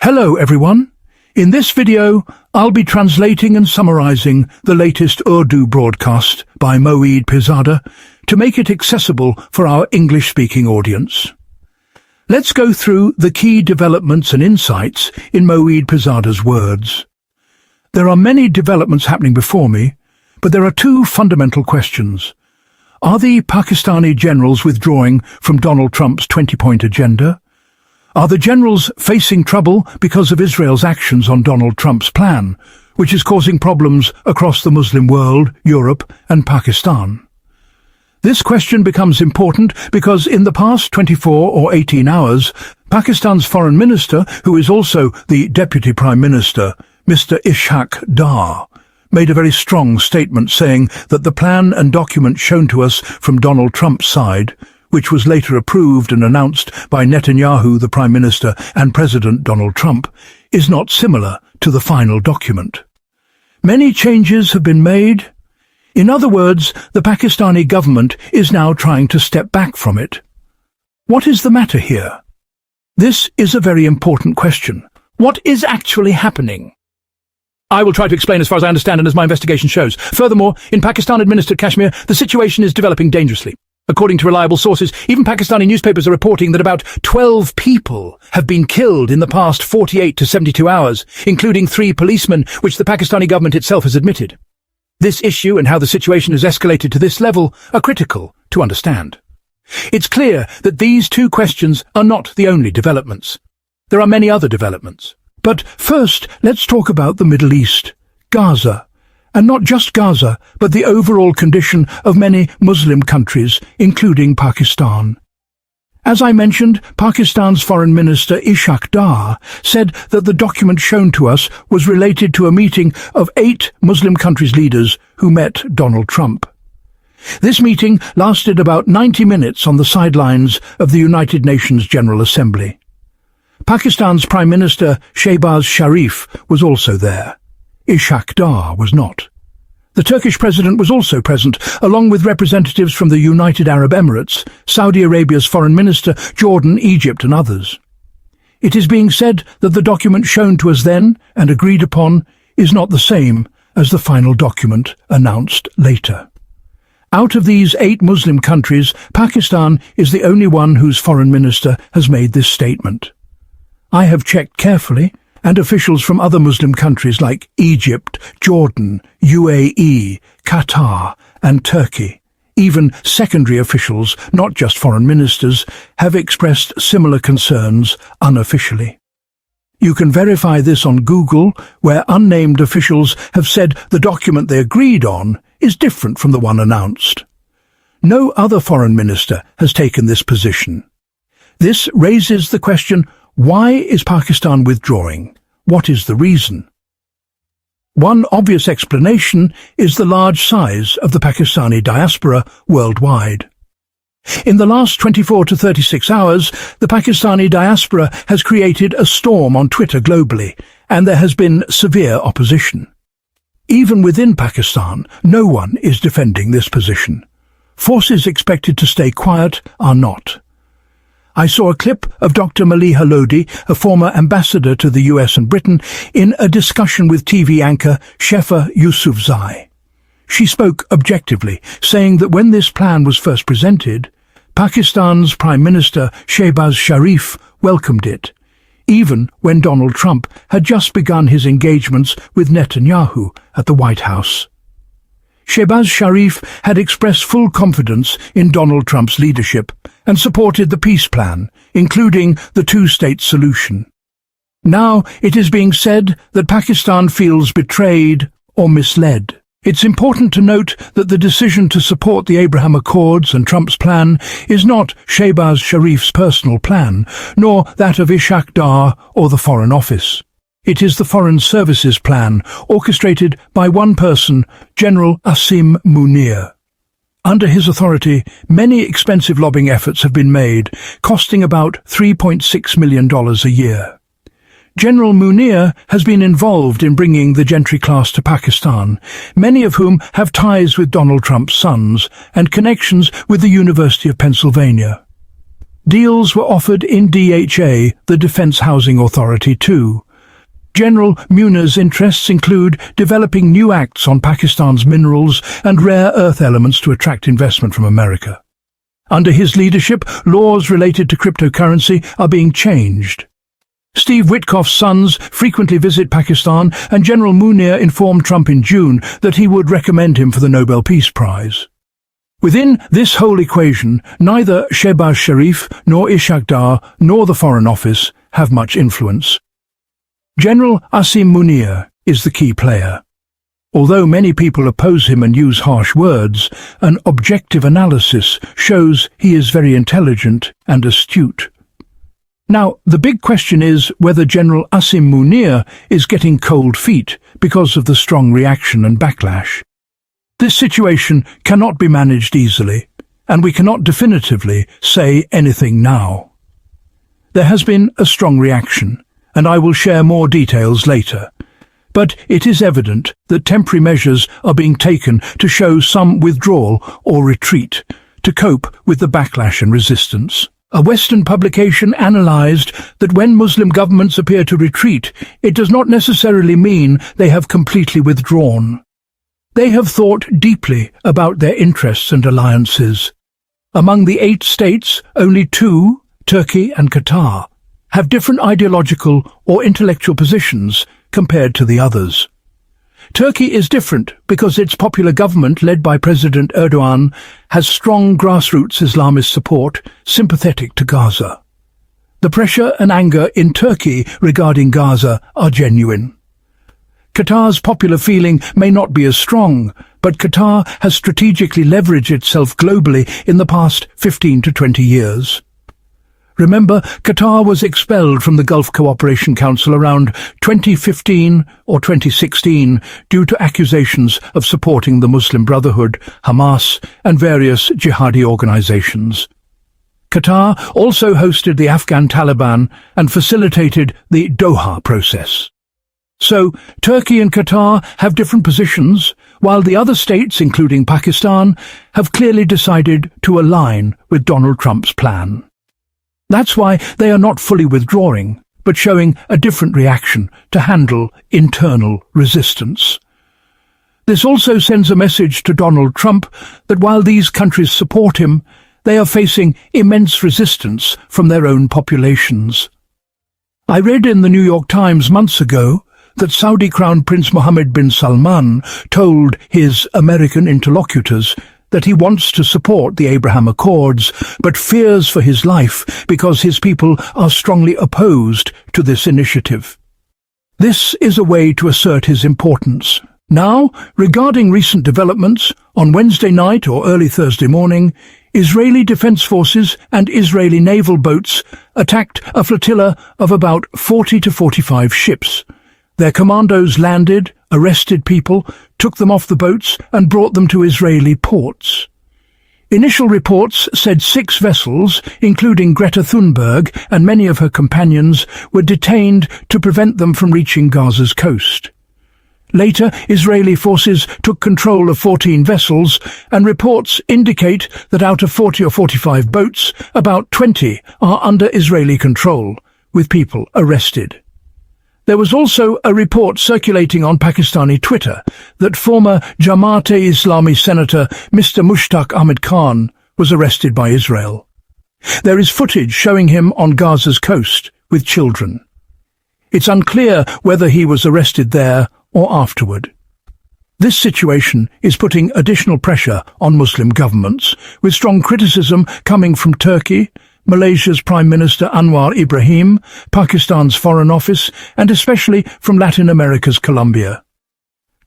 Hello everyone. In this video, I'll be translating and summarizing the latest Urdu broadcast by Moeed Pirzada to make it accessible for our English-speaking audience. Let's go through the key developments and insights in Moeed Pirzada's words. There are many developments happening before me, but there are two fundamental questions. Are the Pakistani generals withdrawing from Donald Trump's 20-point agenda? Are the generals facing trouble because of Israel's actions on Donald Trump's plan, which is causing problems across the Muslim world, Europe and Pakistan? This question becomes important because in the past 24 or 18 hours, Pakistan's foreign minister, who is also the deputy prime minister, Mr. Ishaq Dar, made a very strong statement saying that the plan and document shown to us from Donald Trump's side, which was later approved and announced by Netanyahu, the Prime Minister, and President Donald Trump, is not similar to the final document. Many changes have been made. In other words, the Pakistani government is now trying to step back from it. What is the matter here? This is a very important question. What is actually happening? I will try to explain as far as I understand and as my investigation shows. Furthermore, in Pakistan-administered Kashmir, the situation is developing dangerously. According to reliable sources, even Pakistani newspapers are reporting that about 12 people have been killed in the past 48 to 72 hours, including 3 policemen, which the Pakistani government itself has admitted. This issue and how the situation has escalated to this level are critical to understand. It's clear that these two questions are not the only developments. There are many other developments. But first, let's talk about the Middle East, Gaza. And not just Gaza, but the overall condition of many Muslim countries, including Pakistan. As I mentioned, Pakistan's Foreign Minister Ishaq Dar said that the document shown to us was related to a meeting of 8 Muslim countries' leaders who met Donald Trump. This meeting lasted about 90 minutes on the sidelines of the United Nations General Assembly. Pakistan's Prime Minister Shahbaz Sharif was also there. Ishaq Dar was not. The Turkish president was also present, along with representatives from the United Arab Emirates, Saudi Arabia's foreign minister, Jordan, Egypt and others. It is being said that the document shown to us then and agreed upon is not the same as the final document announced later. Out of these 8 Muslim countries, Pakistan is the only one whose foreign minister has made this statement. I have checked carefully, and officials from other Muslim countries like Egypt, Jordan, UAE, Qatar and Turkey, even secondary officials, not just foreign ministers, have expressed similar concerns unofficially. You can verify this on Google, where unnamed officials have said the document they agreed on is different from the one announced. No other foreign minister has taken this position. This raises the question, why is Pakistan withdrawing? What is the reason? One obvious explanation is the large size of the Pakistani diaspora worldwide. In the last 24 to 36 hours, the Pakistani diaspora has created a storm on Twitter globally, and there has been severe opposition. Even within Pakistan, no one is defending this position. Forces expected to stay quiet are not. I saw a clip of Dr. Maliha Lodi, a former ambassador to the US and Britain, in a discussion with TV anchor Shefa Yousufzai. She spoke objectively, saying that when this plan was first presented, Pakistan's Prime Minister Shahbaz Sharif welcomed it, even when Donald Trump had just begun his engagements with Netanyahu at the White House. Shahbaz Sharif had expressed full confidence in Donald Trump's leadership and supported the peace plan, including the two-state solution. Now it is being said that Pakistan feels betrayed or misled. It's important to note that the decision to support the Abraham Accords and Trump's plan is not Shahbaz Sharif's personal plan, nor that of Ishaq Dar or the Foreign Office. It is the Foreign Services plan, orchestrated by one person, General Asim Munir. Under his authority, many expensive lobbying efforts have been made, costing about $3.6 million a year. General Munir has been involved in bringing the gentry class to Pakistan, many of whom have ties with Donald Trump's sons and connections with the University of Pennsylvania. Deals were offered in DHA, the Defence Housing Authority, too. General Munir's interests include developing new acts on Pakistan's minerals and rare earth elements to attract investment from America. Under his leadership, laws related to cryptocurrency are being changed. Steve Witkoff's sons frequently visit Pakistan, and General Munir informed Trump in June that he would recommend him for the Nobel Peace Prize. Within this whole equation, neither Shahbaz Sharif nor Ishaq Dar nor the Foreign Office have much influence. General Asim Munir is the key player. Although many people oppose him and use harsh words, an objective analysis shows he is very intelligent and astute. Now, the big question is whether General Asim Munir is getting cold feet because of the strong reaction and backlash. This situation cannot be managed easily, and we cannot definitively say anything now. There has been a strong reaction, and I will share more details later. But it is evident that temporary measures are being taken to show some withdrawal or retreat to cope with the backlash and resistance. A Western publication analyzed that when Muslim governments appear to retreat, it does not necessarily mean they have completely withdrawn. They have thought deeply about their interests and alliances. Among the 8 states, only 2, Turkey and Qatar, have different ideological or intellectual positions compared to the others. Turkey is different because its popular government, led by President Erdogan, has strong grassroots Islamist support sympathetic to Gaza. The pressure and anger in Turkey regarding Gaza are genuine. Qatar's popular feeling may not be as strong, but Qatar has strategically leveraged itself globally in the past 15 to 20 years. Remember, Qatar was expelled from the Gulf Cooperation Council around 2015 or 2016 due to accusations of supporting the Muslim Brotherhood, Hamas, and various jihadi organizations. Qatar also hosted the Afghan Taliban and facilitated the Doha process. So, Turkey and Qatar have different positions, while the other states, including Pakistan, have clearly decided to align with Donald Trump's plan. That's why they are not fully withdrawing, but showing a different reaction to handle internal resistance. This also sends a message to Donald Trump that while these countries support him, they are facing immense resistance from their own populations. I read in the New York Times months ago that Saudi Crown Prince Mohammed bin Salman told his American interlocutors that he wants to support the Abraham Accords, but fears for his life because his people are strongly opposed to this initiative. This is a way to assert his importance. Now, regarding recent developments, on Wednesday night or early Thursday morning, Israeli Defense Forces and Israeli naval boats attacked a flotilla of about 40 to 45 ships. Their commandos landed, arrested people, took them off the boats and brought them to Israeli ports. Initial reports said 6 vessels, including Greta Thunberg and many of her companions, were detained to prevent them from reaching Gaza's coast. Later, Israeli forces took control of 14 vessels, and reports indicate that out of 40 or 45 boats, about 20 are under Israeli control, with people arrested. There was also a report circulating on Pakistani Twitter that former Jamaat-e-Islami Senator Mr. Mushtaq Ahmed Khan was arrested by Israel. There is footage showing him on Gaza's coast with children. It's unclear whether he was arrested there or afterward. This situation is putting additional pressure on Muslim governments, with strong criticism coming from Turkey, Malaysia's Prime Minister Anwar Ibrahim, Pakistan's Foreign Office, and especially from Latin America's Colombia.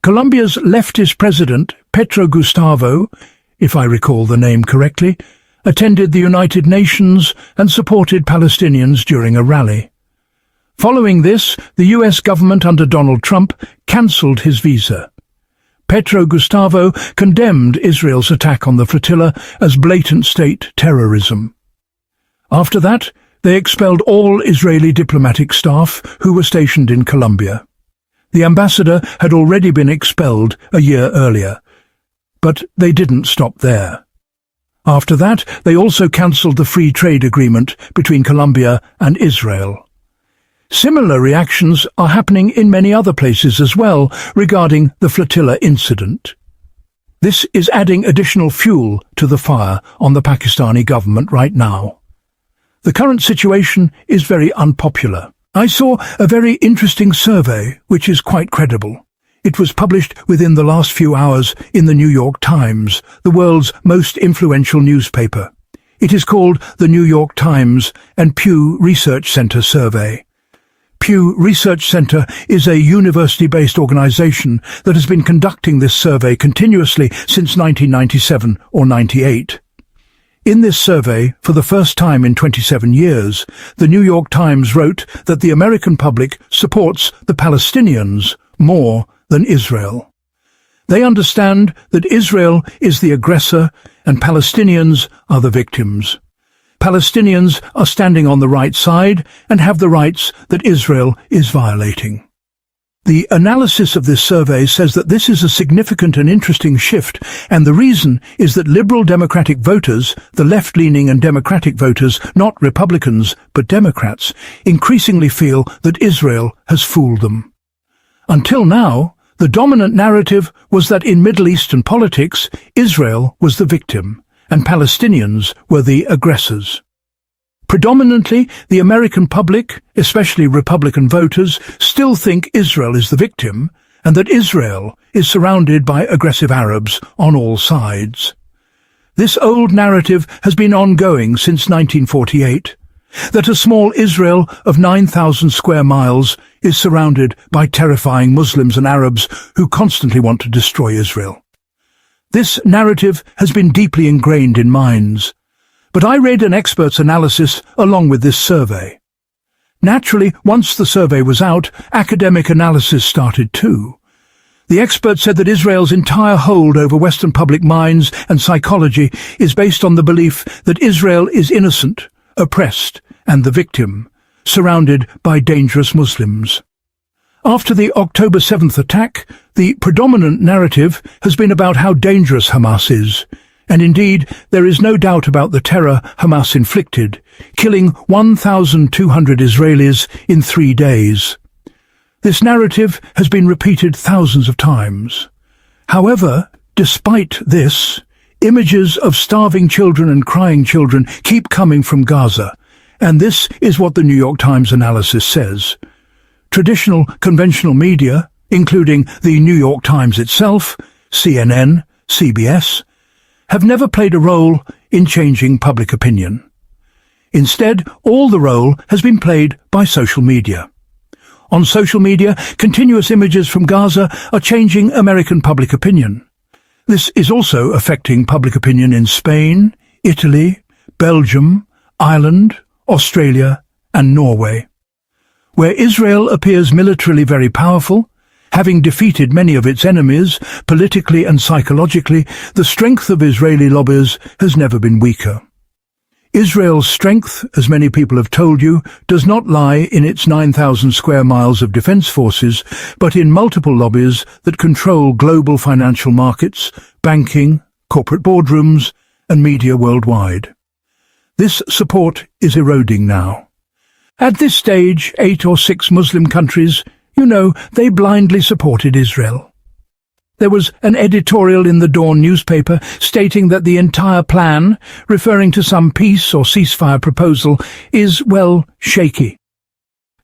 Colombia's leftist president, Petro Gustavo, if I recall the name correctly, attended the United Nations and supported Palestinians during a rally. Following this, the US government under Donald Trump cancelled his visa. Petro Gustavo condemned Israel's attack on the flotilla as blatant state terrorism. After that, they expelled all Israeli diplomatic staff who were stationed in Colombia. The ambassador had already been expelled a year earlier, but they didn't stop there. After that, they also cancelled the free trade agreement between Colombia and Israel. Similar reactions are happening in many other places as well regarding the flotilla incident. This is adding additional fuel to the fire on the Pakistani government right now. The current situation is very unpopular. I saw a very interesting survey which is quite credible. It was published within the last few hours in the New York Times, the world's most influential newspaper. It is called the New York Times and Pew Research Center Survey. Pew Research Center is a university-based organization that has been conducting this survey continuously since 1997 or 98. In this survey, for the first time in 27 years, the New York Times wrote that the American public supports the Palestinians more than Israel. They understand that Israel is the aggressor and Palestinians are the victims. Palestinians are standing on the right side and have the rights that Israel is violating. The analysis of this survey says that this is a significant and interesting shift, and the reason is that liberal Democratic voters, the left-leaning and Democratic voters, not Republicans but Democrats, increasingly feel that Israel has fooled them. Until now, the dominant narrative was that in Middle Eastern politics, Israel was the victim and Palestinians were the aggressors. Predominantly, the American public, especially Republican voters, still think Israel is the victim and that Israel is surrounded by aggressive Arabs on all sides. This old narrative has been ongoing since 1948, that a small Israel of 9,000 square miles is surrounded by terrifying Muslims and Arabs who constantly want to destroy Israel. This narrative has been deeply ingrained in minds, but I read an expert's analysis along with this survey. Naturally, once the survey was out, academic analysis started too. The expert said that Israel's entire hold over Western public minds and psychology is based on the belief that Israel is innocent, oppressed, and the victim, surrounded by dangerous Muslims. After the October 7th attack, the predominant narrative has been about how dangerous Hamas is, and indeed there is no doubt about the terror Hamas inflicted, killing 1,200 Israelis in 3 days. This narrative has been repeated thousands of times. However, despite this, images of starving children and crying children keep coming from Gaza, and this is what the New York Times analysis says. Traditional conventional media, including the New York Times itself, CNN, CBS, have never played a role in changing public opinion. Instead, all the role has been played by social media. On social media, continuous images from Gaza are changing American public opinion. This is also affecting public opinion in Spain, Italy, Belgium, Ireland, Australia, and Norway. Where Israel appears militarily very powerful, having defeated many of its enemies, politically and psychologically, the strength of Israeli lobbies has never been weaker. Israel's strength, as many people have told you, does not lie in its 9,000 square miles of defense forces, but in multiple lobbies that control global financial markets, banking, corporate boardrooms, and media worldwide. This support is eroding now. At this stage, 8 or 6 Muslim countries, they blindly supported Israel. There was an editorial in the Dawn newspaper stating that the entire plan, referring to some peace or ceasefire proposal, is, shaky.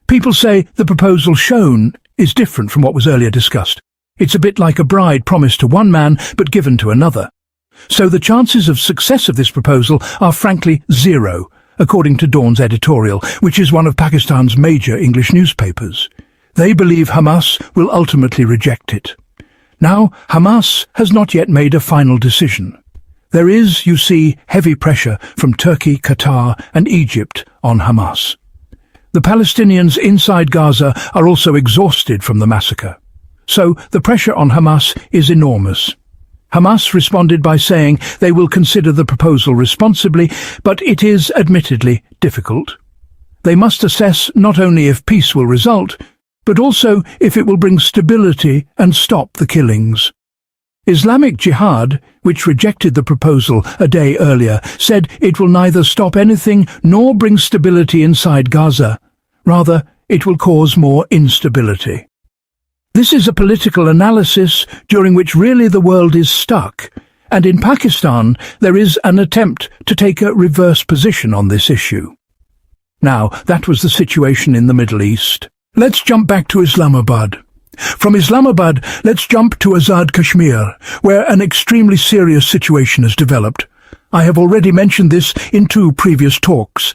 People say the proposal shown is different from what was earlier discussed. It's a bit like a bride promised to one man but given to another. So the chances of success of this proposal are frankly zero, according to Dawn's editorial, which is one of Pakistan's major English newspapers. They believe Hamas will ultimately reject it. Now, Hamas has not yet made a final decision. There is, you see, heavy pressure from Turkey, Qatar, and Egypt on Hamas. The Palestinians inside Gaza are also exhausted from the massacre. So the pressure on Hamas is enormous. Hamas responded by saying they will consider the proposal responsibly, but it is admittedly difficult. They must assess not only if peace will result, but also if it will bring stability and stop the killings. Islamic Jihad, which rejected the proposal a day earlier, said it will neither stop anything nor bring stability inside Gaza. Rather, it will cause more instability. This is a political analysis during which really the world is stuck, and in Pakistan there is an attempt to take a reverse position on this issue. Now, that was the situation in the Middle East. Let's jump back to Islamabad. From Islamabad, let's jump to Azad, Kashmir, where an extremely serious situation has developed. I have already mentioned this in 2 previous talks.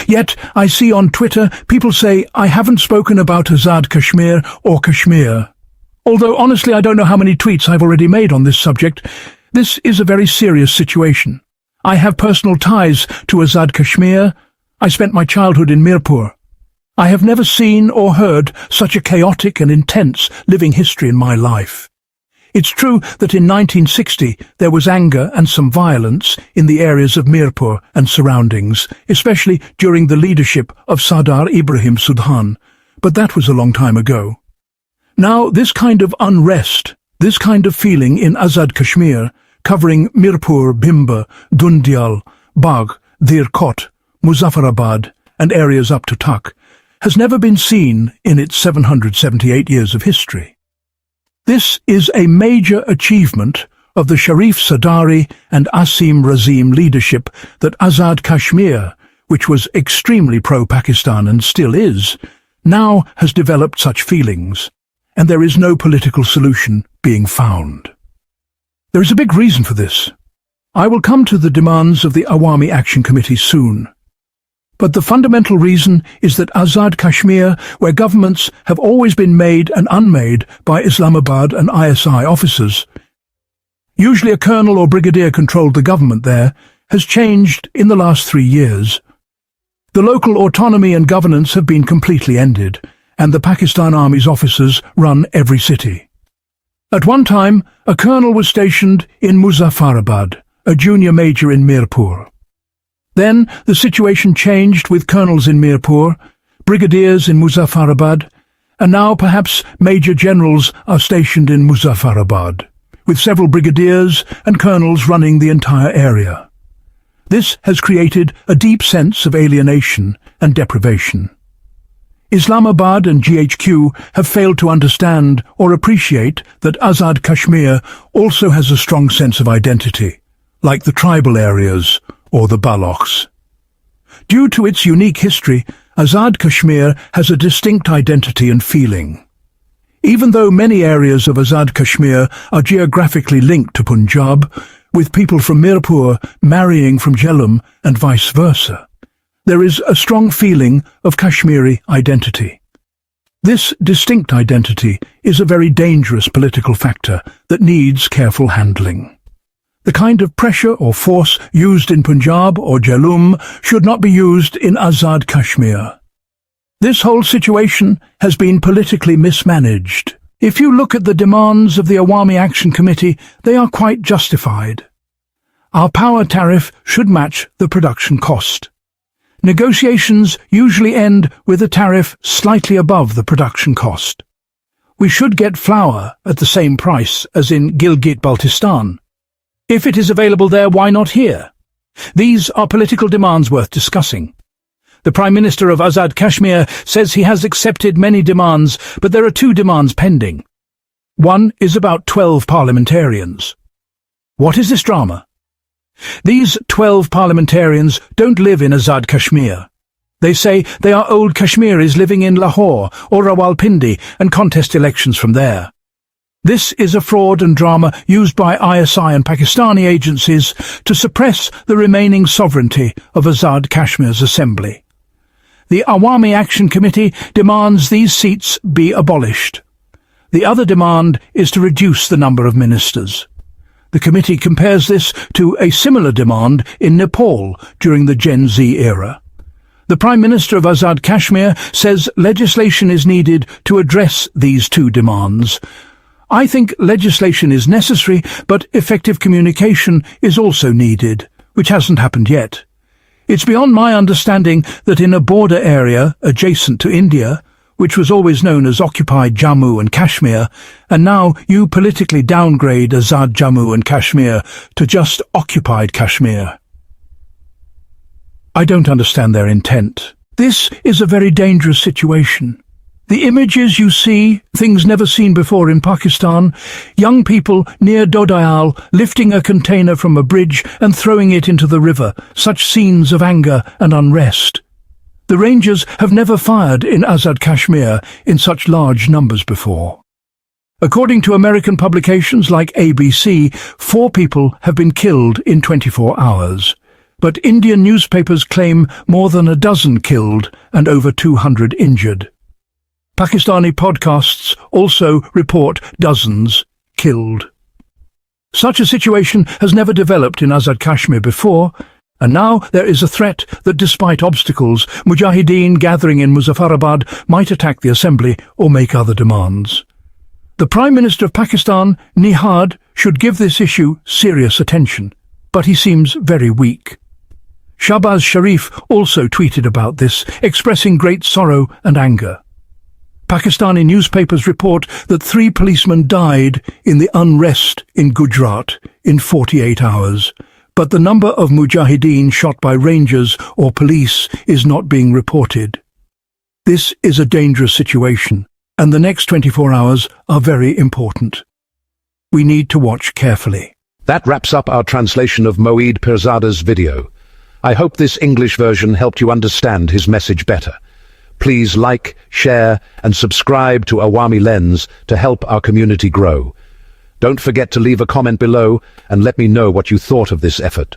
Yet, I see on Twitter people say I haven't spoken about Azad Kashmir or Kashmir. Although honestly I don't know how many tweets I've already made on this subject, this is a very serious situation. I have personal ties to Azad Kashmir. I spent my childhood in Mirpur. I have never seen or heard such a chaotic and intense living history in my life. It's true that in 1960 there was anger and some violence in the areas of Mirpur and surroundings, especially during the leadership of Sardar Ibrahim Sudhan, but that was a long time ago. Now this kind of unrest, this kind of feeling in Azad Kashmir, covering Mirpur, Bhimber, Dundial, Bagh, Dir Kot, Muzaffarabad and areas up to Tak, has never been seen in its 778 years of history. This is a major achievement of the Sharif Sadari and Asim Razim leadership that Azad Kashmir, which was extremely pro-Pakistan and still is, now has developed such feelings, and there is no political solution being found. There is a big reason for this. I will come to the demands of the Awami Action Committee soon. But the fundamental reason is that Azad Kashmir, where governments have always been made and unmade by Islamabad and ISI officers, usually a colonel or brigadier controlled the government there, has changed in the last 3 years. The local autonomy and governance have been completely ended, and the Pakistan Army's officers run every city. At one time, a colonel was stationed in Muzaffarabad, a junior major in Mirpur. Then the situation changed with colonels in Mirpur, brigadiers in Muzaffarabad, and now perhaps major generals are stationed in Muzaffarabad, with several brigadiers and colonels running the entire area. This has created a deep sense of alienation and deprivation. Islamabad and GHQ have failed to understand or appreciate that Azad Kashmir also has a strong sense of identity, like the tribal areas or the Balochs. Due to its unique history, Azad Kashmir has a distinct identity and feeling. Even though many areas of Azad Kashmir are geographically linked to Punjab, with people from Mirpur marrying from Jhelum and vice versa, there is a strong feeling of Kashmiri identity. This distinct identity is a very dangerous political factor that needs careful handling. The kind of pressure or force used in Punjab or Jhelum should not be used in Azad Kashmir. This whole situation has been politically mismanaged. If you look at the demands of the Awami Action Committee, they are quite justified. Our power tariff should match the production cost. Negotiations usually end with a tariff slightly above the production cost. We should get flour at the same price as in Gilgit-Baltistan. If it is available there, why not here? These are political demands worth discussing. The Prime Minister of Azad Kashmir says he has accepted many demands, but there are 2 demands pending. One is about 12 parliamentarians. What is this drama? These 12 parliamentarians don't live in Azad Kashmir. They say they are old Kashmiris living in Lahore or Rawalpindi and contest elections from there. This is a fraud and drama used by ISI and Pakistani agencies to suppress the remaining sovereignty of Azad Kashmir's assembly. The Awami Action Committee demands these seats be abolished. The other demand is to reduce the number of ministers. The committee compares this to a similar demand in Nepal during the Gen Z era. The Prime Minister of Azad Kashmir says legislation is needed to address these 2 demands. I think legislation is necessary, but effective communication is also needed, which hasn't happened yet. It's beyond my understanding that in a border area adjacent to India, which was always known as occupied Jammu and Kashmir, and now you politically downgrade Azad Jammu and Kashmir to just occupied Kashmir. I don't understand their intent. This is a very dangerous situation. The images you see, things never seen before in Pakistan, young people near Dodayal lifting a container from a bridge and throwing it into the river, such scenes of anger and unrest. The Rangers have never fired in Azad Kashmir in such large numbers before. According to American publications like ABC, 4 people have been killed in 24 hours. But Indian newspapers claim more than a dozen killed and over 200 injured. Pakistani podcasts also report dozens killed. Such a situation has never developed in Azad Kashmir before, and now there is a threat that despite obstacles, Mujahideen gathering in Muzaffarabad might attack the assembly or make other demands. The Prime Minister of Pakistan, Nihad, should give this issue serious attention, but he seems very weak. Shahbaz Sharif also tweeted about this, expressing great sorrow and anger. Pakistani newspapers report that 3 policemen died in the unrest in Gujarat in 48 hours, but the number of Mujahideen shot by Rangers or police is not being reported. This is a dangerous situation, and the next 24 hours are very important. We need to watch carefully. That wraps up our translation of Moeed Pirzada's video. I hope this English version helped you understand his message better. Please like, share, and subscribe to Awami Lens to help our community grow. Don't forget to leave a comment below and let me know what you thought of this effort.